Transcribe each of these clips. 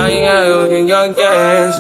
yeah, you can go guess.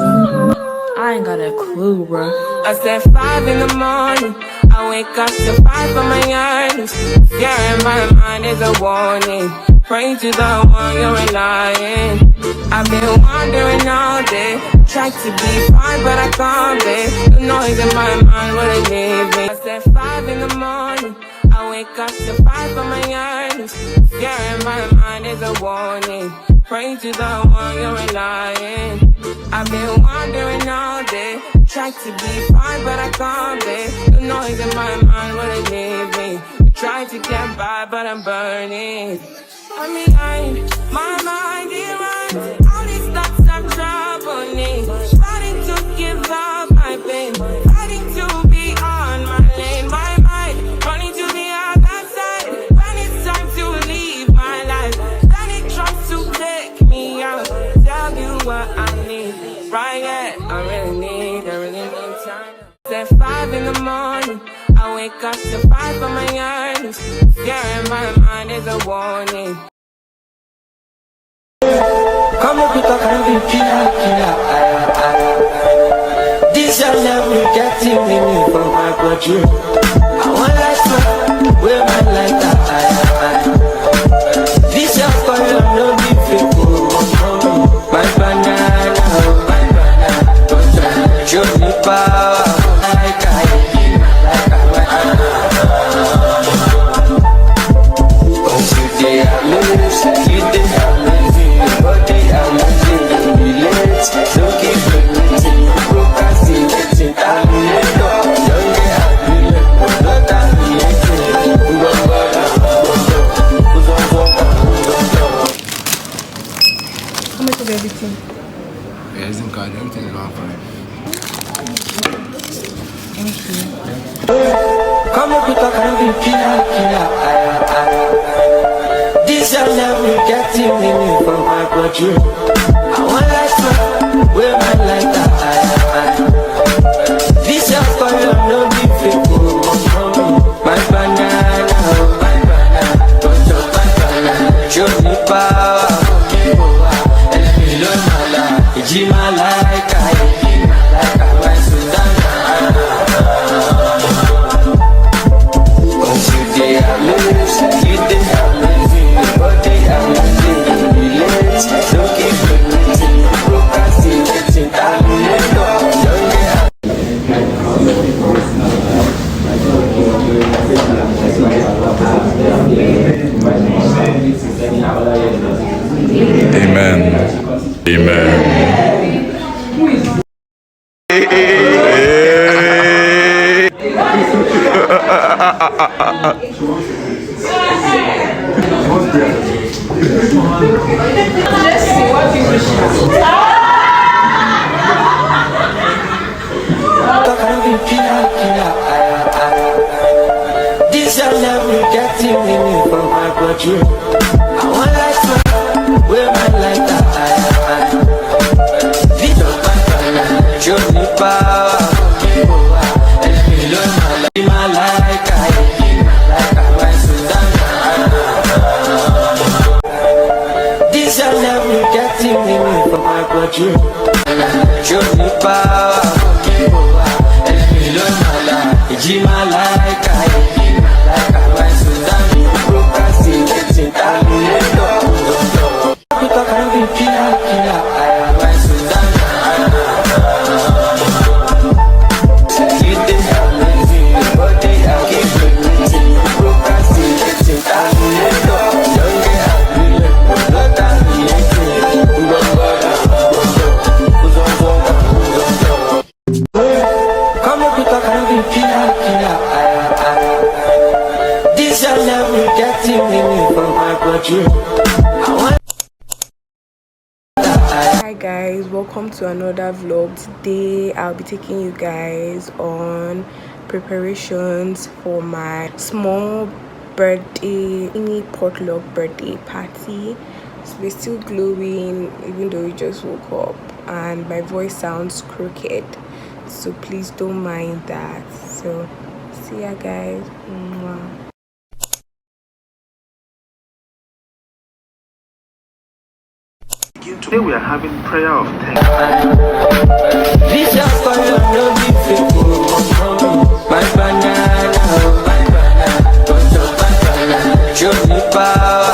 I ain't got a clue, bro. I said 5 in the morning. I wake up to 5 for my earnings. Yeah, in my mind is a warning. Pray to the one you're relying. I've been wandering all day. Tried to be fine, but I can't be. The noise in my mind wouldn't leave me. I said 5 in the morning. I wake up to 5 for my earnings. Yeah, in my mind is a warning. Pray to the one you're relying. I've been wandering all day. Tried to be fine, but I can't be. The noise in my mind wouldn't leave me. Tried to get by, but I'm burning. I'm behind, my mind is running. All these thoughts have troubled me. Starting to give up my pain. Fighting to be on my lane. My mind running to the other side. When it's time to leave my life, then it tries to take me out. Tell you what I need. Right, yeah, I really need time. At 5 in the morning, I wake up to 5 for my earnings. Yeah, in my mind is a warning. Come up with a kind of killer. This your love will get me from my bedroom. I want like smoke, where my light that This your color, no be fake. My banana, show me power. How much is everything? Yeah, it's in card. Everything is on fine. Thank you. Come up with a kind of killer. This your love will get me from my bedroom. I want like smoke, where my light that This your color, no be fake. My banana, show me power. And let me learn my life. It's my life. Amen. Amen. This your love will get me from my bedroom. I want like smoke, where my light that This your banana, show me power. And let me learn my life. This your love will get me from my bedroom. Show me power. And let me learn my life. It's my life. This your love will get me from my bedroom. Hi guys, welcome to another vlog. Today I'll be taking you guys on preparations for my small birthday, mini potluck birthday party. So we're still glowing even though we just woke up and my voice sounds crooked, so please don't mind that. So see ya guys. Mwah. Begin to Today we are having prayer of thanks. This your color, no be fake. My banana, what's up, my banana? Show me power,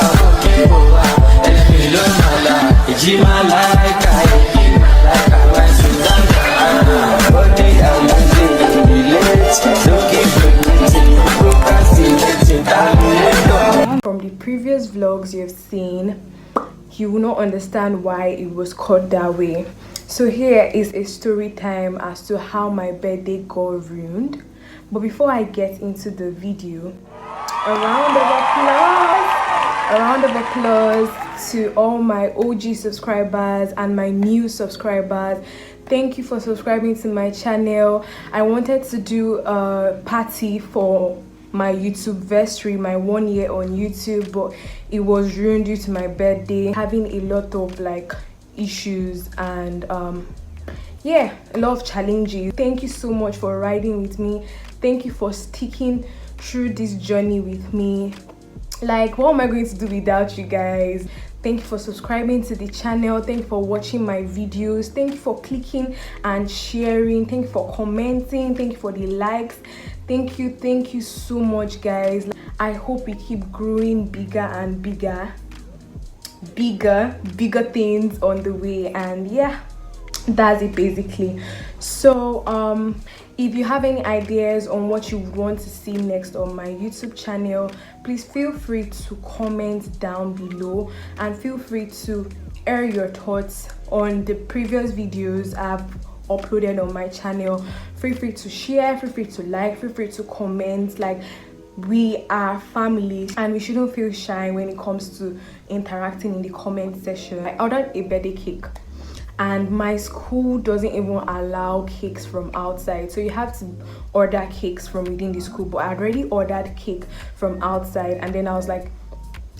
and me love my life. It's my life, my Susanna. What day I'm living, relate. Don't keep procrastinating. From the previous vlogs you've seen, you will not understand why it was cut that way. So here is a story time as to how my birthday got ruined. But before I get into the video, a round of applause to all my OG subscribers and my new subscribers. Thank you for subscribing to my channel. I wanted to do a party for my Youtubeversary, my 1 year on YouTube, but it was ruined due to my birthday, having a lot of like issues and yeah, a lot of challenges. Thank you so much for riding with me. Thank you for sticking through this journey with me. Like, what am I going to do without you guys? Thank you for subscribing to the channel. Thank you for watching my videos. Thank you for clicking and sharing. Thank you for commenting. Thank you for the likes. Thank you so much, guys. I hope we keep growing bigger and bigger things on the way. And yeah, that's it basically. So if you have any ideas on what you would want to see next on my YouTube channel, please feel free to comment down below and feel free to air your thoughts on the previous videos I've uploaded on my channel. Feel free to share, feel free to like, feel free to comment. Like, we are family and we shouldn't feel shy when it comes to interacting in the comment section. I ordered a birthday cake and my school doesn't even allow cakes from outside, so you have to order cakes from within the school. But I already ordered cake from outside, and then I was like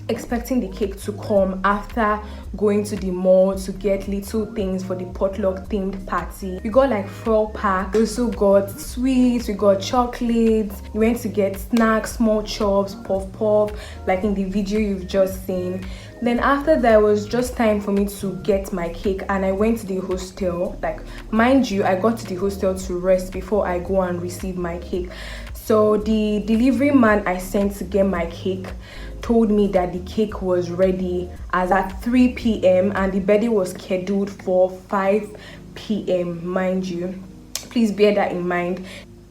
expecting the cake to come after going to the mall to get little things for the potluck themed party. We got like 4 packs. We also got sweets, we got chocolates, we went to get snacks, small chops, puff like in the video you've just seen. Then after that, it was just time for me to get my cake, and I went to the hostel. Like, mind you, I got to the hostel to rest before I go and receive my cake. So the delivery man I sent to get my cake told me that the cake was ready as at 3 p.m. and the birthday was scheduled for 5 p.m. mind you. Please bear that in mind.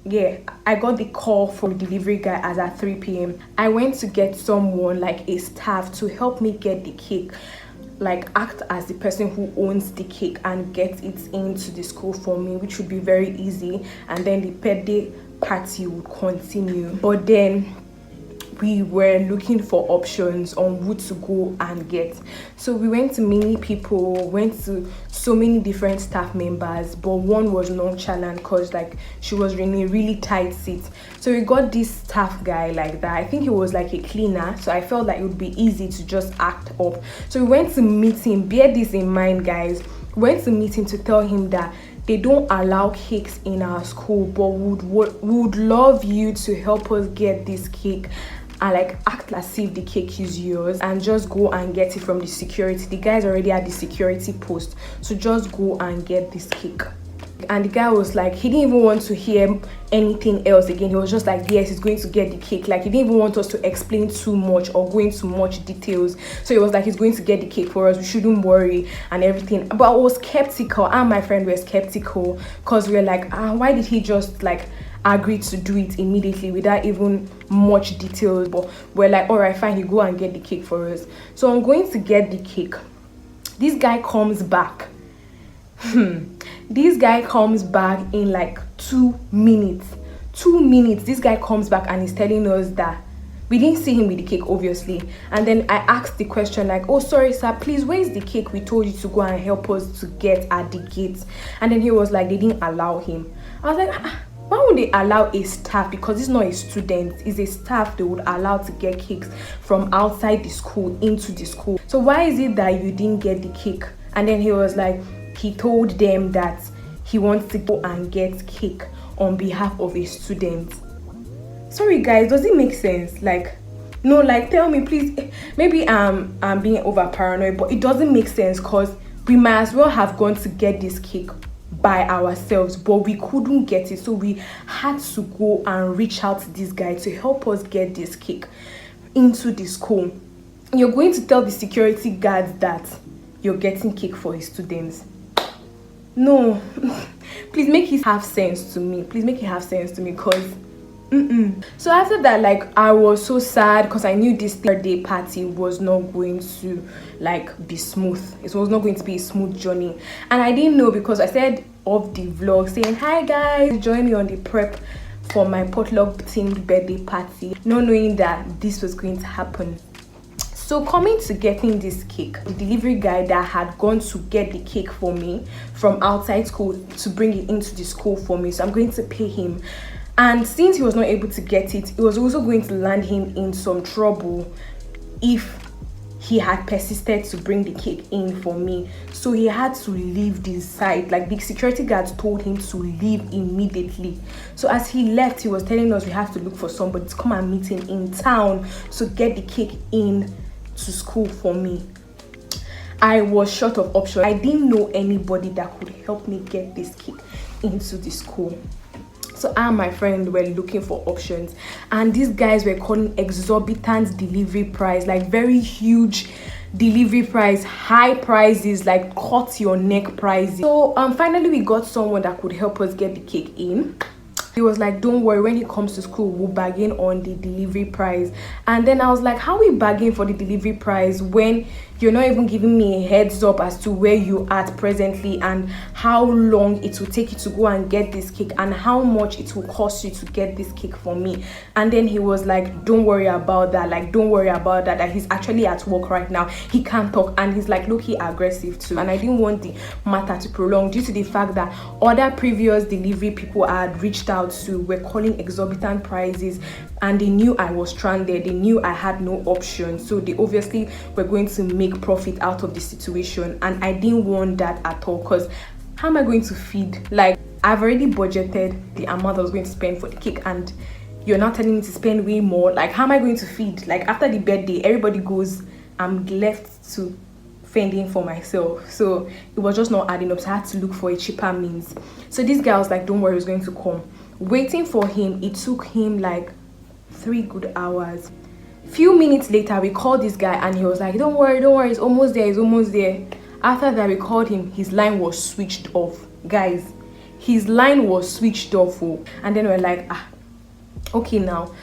Yeah, I got the call from the delivery guy as at 3 p.m. I went to get someone like a staff to help me get the cake, like act as the person who owns the cake and get it into the school for me, which would be very easy, and then the birthday party would continue. But then we were looking for options on who to go and get. So we went to many people, went to so many different staff members, but one was nonchalant because like she was in a really tight seat. So we got this staff guy like that. I think he was like a cleaner, so I felt like it would be easy to just act up. So we went to meet him. Bear this in mind, guys. We went to meet him to tell him that they don't allow cakes in our school, but would love you to help us get this cake and like act as if the cake is yours and just go and get it from the security. The guy's already at the security post, so just go and get this cake. And the guy was like, he didn't even want to hear anything else again. He was just like, yes, he's going to get the cake. Like, he didn't even want us to explain too much or go into much details. So he was like, he's going to get the cake for us, we shouldn't worry and everything. But I was skeptical, and my friend were skeptical, because we were like, why did he just like agreed to do it immediately without even much details? But we're like, all right, fine, you go and get the cake for us. So I'm going to get the cake. This guy comes back. This guy comes back in like 2 minutes. 2 minutes. This guy comes back and he's telling us that we didn't see him with the cake, obviously. And then I asked the question like, oh, sorry sir, please, where is the cake we told you to go and help us to get at the gate? And then he was like, they didn't allow him. I was like, why would they allow a staff? Because it's not a student, it's a staff they would allow to get cakes from outside the school into the school. So why is it that you didn't get the cake? And then he was like, he told them that he wants to go and get cake on behalf of a student. Sorry guys, does it make sense? Like, no, like, tell me please. Maybe I'm being over paranoid, but it doesn't make sense, because we might as well have gone to get this cake by ourselves, but we couldn't get it, so we had to go and reach out to this guy to help us get this cake into the school. You're going to tell the security guards that you're getting cake for his students? No. Please make it have sense to me. Please make it have sense to me, because so after that, like, I was so sad because I knew this birthday party was not going to like be smooth. It was not going to be a smooth journey, and I didn't know, because I said off the vlog saying, hi guys, join me on the prep for my potluck themed birthday party, not knowing that this was going to happen. So coming to getting this cake, the delivery guy that had gone to get the cake for me from outside school to bring it into the school for me, so I'm going to pay him. And since he was not able to get it, it was also going to land him in some trouble if he had persisted to bring the cake in for me. So he had to leave the site. Like, the security guards told him to leave immediately. So as he left, he was telling us we have to look for somebody to come and meet him in town to get the cake in to school for me. I was short of options. I didn't know anybody that could help me get this cake into the school. So I and my friend were looking for options, and these guys were calling exorbitant delivery price, like very huge delivery price, high prices, like cut your neck prices. So finally we got someone that could help us get the cake in. He was like, don't worry, when he comes to school we'll bargain on the delivery price. And then I was like, how we bargain for the delivery price when you're not even giving me a heads up as to where you at presently and how long it will take you to go and get this cake and how much it will cost you to get this cake for me? And then he was like, don't worry about that, like, don't worry about that, that he's actually at work right now, he can't talk, and he's like low-key aggressive too. And I didn't want the matter to prolong due to the fact that other previous delivery people I had reached out to were calling exorbitant prices, and they knew I was stranded, they knew I had no option, so they obviously were going to make profit out of the situation, and I didn't want that at all, because how am I going to feed? Like, I've already budgeted the amount I was going to spend for the cake, and you're now telling me to spend way more. Like, how am I going to feed? Like, after the birthday, everybody goes, I'm left to fending for myself. So it was just not adding up, so I had to look for a cheaper means. So this guy was like, don't worry, he's going to come. Waiting for him, it took him like 3 good hours. Few minutes later, we called this guy and he was like, don't worry, it's almost there, it's almost there. After that, we called him, his line was switched off. Guys, his line was switched off. And then we're like, okay, now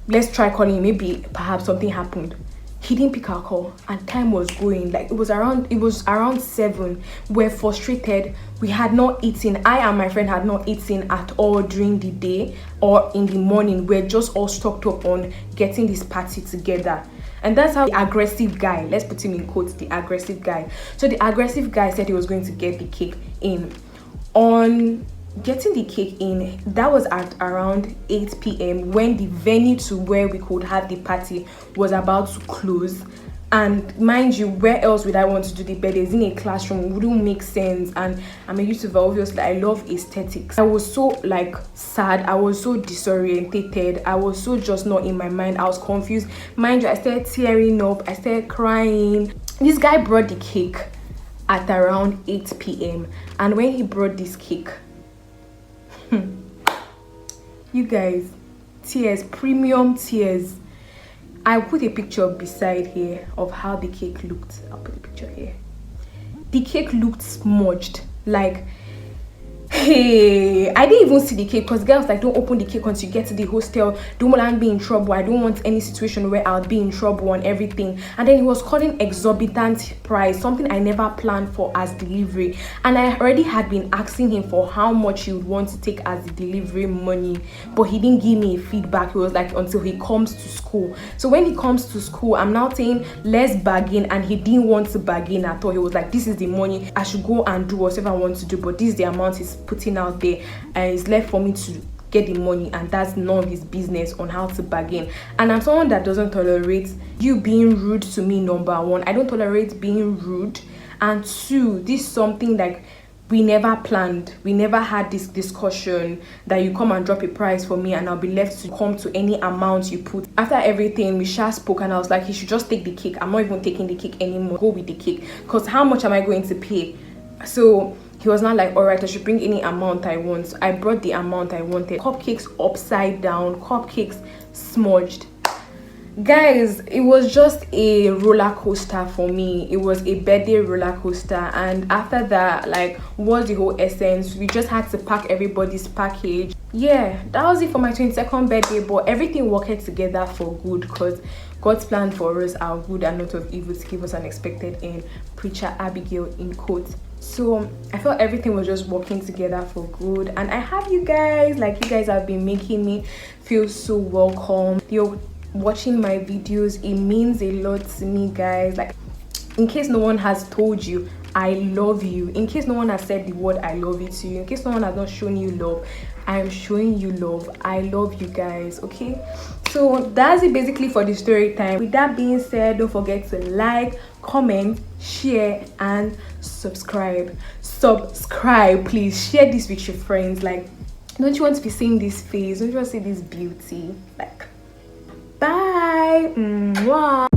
let's try calling him, maybe perhaps something happened. He didn't pick our call, and time was going, like it was around 7. We're frustrated. We had not eaten. I and my friend had not eaten at all during the day or in the morning. We're just all stocked up on getting this party together. And that's how the aggressive guy, let's put him in quotes, the aggressive guy. So the aggressive guy said he was going to get the cake in. On getting the cake in, that was at around 8 p.m. when the venue to where we could have the party was about to close. And mind you, where else would I want to do the birthday? In a classroom, it wouldn't make sense. And I'm a YouTuber, obviously I love aesthetics. I was so like sad, I was so disorientated, I was so just not in my mind, I was confused. Mind you, I started tearing up, I started crying. This guy brought the cake at around 8 p.m. and when he brought this cake, you guys, tears, premium tears. I put a picture beside here of how the cake looked. I'll put a picture here. The cake looked smudged, like, hey, I didn't even see the cake because girls like, don't open the cake once you get to the hostel, don't want to be in trouble, I don't want any situation where I'll be in trouble and everything. And then he was calling exorbitant price, something I never planned for as delivery, and I already had been asking him for how much he would want to take as the delivery money, but he didn't give me a feedback. He was like, until he comes to school. So when he comes to school, I'm now saying let's bargain, and he didn't want to bargain at all. He was like, this is the money, I should go and do whatever I want to do, but this is the amount he's putting out there, and it's left for me to get the money, and that's none of his business on how to bargain. And I'm someone that doesn't tolerate you being rude to me. Number one, I don't tolerate being rude, and two, this is something like we never planned, we never had this discussion that you come and drop a price for me and I'll be left to come to any amount you put. After everything, we spoke and I was like, he should just take the cake. I'm not even taking the cake anymore. Go with the cake, because how much am I going to pay? So he was not like, all right, I should bring any amount I want. So I brought the amount I wanted. Cupcakes upside down, cupcakes smudged. Guys, it was just a roller coaster for me. It was a birthday roller coaster, and after that, like, what's the whole essence? We just had to pack everybody's package. Yeah, that was it for my 22nd birthday, but everything worked together for good, because God's plan for us are good and not of evil, to give us an expected end. Preacher Abigail in quotes. So I felt everything was just working together for good, and I have you guys, like, you guys have been making me feel so welcome. You're watching my videos, it means a lot to me, guys. Like, in case no one has told you, I love you. In case no one has said the word I love you to you, in case no one has not shown you love, I am showing you love. I love you guys. Okay, so that's it basically for the story time. With that being said, don't forget to like, comment, share, and subscribe. Please share this with your friends. Like, don't you want to be seeing this face? Don't you want to see this beauty? Like, bye. Mwah.